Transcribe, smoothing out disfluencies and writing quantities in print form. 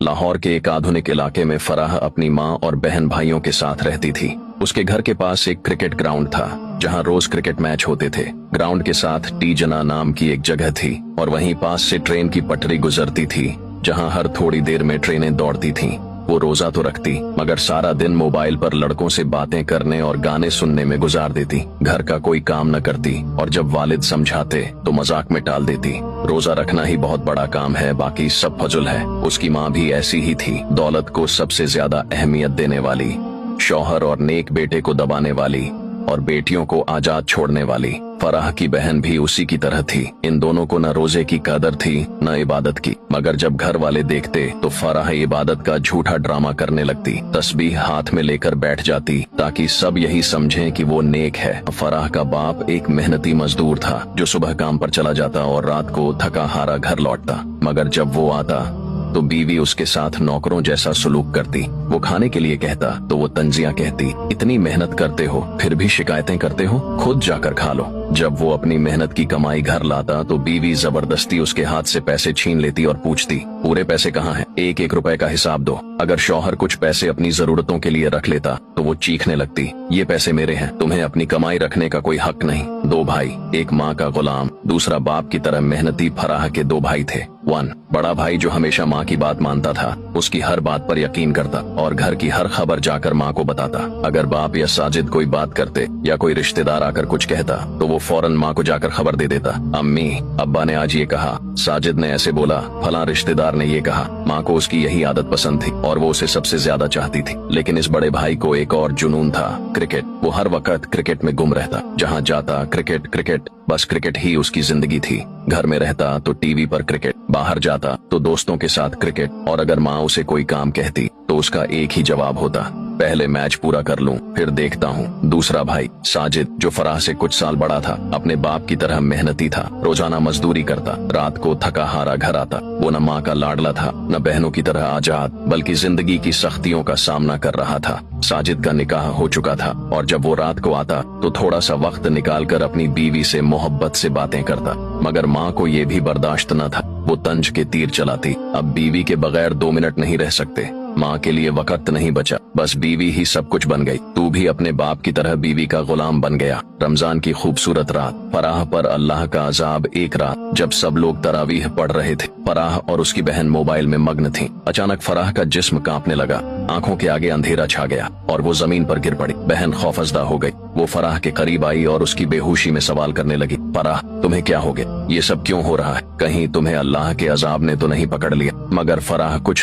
लाहौर के एक आधुनिक इलाके में फराह अपनी माँ और बहन भाइयों के साथ रहती थी। उसके घर के पास एक क्रिकेट ग्राउंड था जहाँ रोज क्रिकेट मैच होते थे। ग्राउंड के साथ टी जना नाम की एक जगह थी और वहीं पास से ट्रेन की पटरी गुजरती थी जहाँ हर थोड़ी देर में ट्रेनें दौड़ती थीं। वो रोजा तो रखती मगर सारा दिन मोबाइल पर लड़कों से बातें करने और गाने सुनने में गुजार देती। घर का कोई काम न करती और जब वालिद समझाते तो मजाक में टाल देती। रोजा रखना ही बहुत बड़ा काम है, बाकी सब फजुल है। उसकी माँ भी ऐसी ही थी, दौलत को सबसे ज्यादा अहमियत देने वाली, शौहर और नेक बेटे को दबाने वाली और बेटियों को आजाद छोड़ने वाली। फराह की बहन भी उसी की तरह थी। इन दोनों को न रोजे की कदर थी न इबादत की, मगर जब घर वाले देखते तो फराह इबादत का झूठा ड्रामा करने लगती। तस्बीह हाथ में लेकर बैठ जाती ताकि सब यही समझें कि वो नेक है। फराह का बाप एक मेहनती मजदूर था जो सुबह काम पर चला जाता और रात को थका हारा घर लौटता, मगर जब वो आता तो बीवी उसके साथ नौकरों जैसा सलूक करती। वो खाने के लिए कहता तो वो तंजियां कहती, इतनी मेहनत करते हो फिर भी शिकायतें करते हो, खुद जाकर खा लो। जब वो अपनी मेहनत की कमाई घर लाता तो बीवी जबरदस्ती उसके हाथ से पैसे छीन लेती और पूछती, पूरे पैसे कहाँ हैं? एक एक रुपए का हिसाब दो। अगर शौहर कुछ पैसे अपनी जरूरतों के लिए रख लेता तो वो चीखने लगती, ये पैसे मेरे हैं, तुम्हें अपनी कमाई रखने का कोई हक नहीं। दो भाई, एक माँ का गुलाम, दूसरा बाप की तरह मेहनती फराह के दो भाई थे। बड़ा भाई जो हमेशा माँ की बात मानता था, उसकी हर बात पर यकीन करता और घर की हर खबर जाकर माँ को बताता। अगर बाप या साजिद कोई बात करते या कोई रिश्तेदार आकर कुछ कहता तो वो फौरन माँ को जाकर खबर दे देता, अम्मी अब्बा ने आज ये कहा, साजिद ने ऐसे बोला, फलां रिश्तेदार ने ये कहा। माँ को उसकी यही आदत पसंद थी और वो उसे सबसे ज्यादा चाहती थी। लेकिन इस बड़े भाई को एक और जुनून था, क्रिकेट। वो हर वक्त क्रिकेट में गुम रहता, जहाँ जाता क्रिकेट क्रिकेट, बस क्रिकेट ही उसकी जिंदगी थी। घर में रहता तो टीवी पर क्रिकेट, बाहर जाता तो दोस्तों के साथ क्रिकेट, और अगर माँ उसे कोई काम कहती तो उसका एक ही जवाब होता, पहले मैच पूरा कर लूं फिर देखता हूं। दूसरा भाई साजिद जो फराह से कुछ साल बड़ा था, अपने बाप की तरह मेहनती था, रोजाना मजदूरी करता, रात को थका हारा घर आता। वो न माँ का लाडला था न बहनों की तरह आजाद, बल्कि जिंदगी की सख्तियों का सामना कर रहा था। साजिद का निकाह हो चुका था और जब वो रात को आता तो थोड़ा सा वक्त निकालकर अपनी बीवी से मोहब्बत से बातें करता, मगर माँ को ये भी बर्दाश्त न था। वो तंज के तीर चलाती, अब बीवी के बगैर 2 मिनट नहीं रह सकते। माँ के लिए वक्त नहीं बचा, बस बीवी ही सब कुछ बन गई। तू भी अपने बाप की तरह बीवी का गुलाम बन गया। रमजान की खूबसूरत रात, फराह पर अल्लाह का अजाब। एक रात जब सब लोग तरावीह पढ़ रहे थे, फराह और उसकी बहन मोबाइल में मग्न थीं। अचानक फराह का जिस्म कांपने लगा, आंखों के आगे अंधेरा छा गया और वो जमीन पर गिर पड़ी। बहन खौफजदा हो गई। वो फराह के करीब आई और उसकी बेहोशी में सवाल करने लगी, फराह तुम्हें क्या हो गया? ये सब क्यों हो रहा है? कहीं तुम्हें अल्लाह के अजाब ने तो नहीं पकड़ लिया? मगर फराह कुछ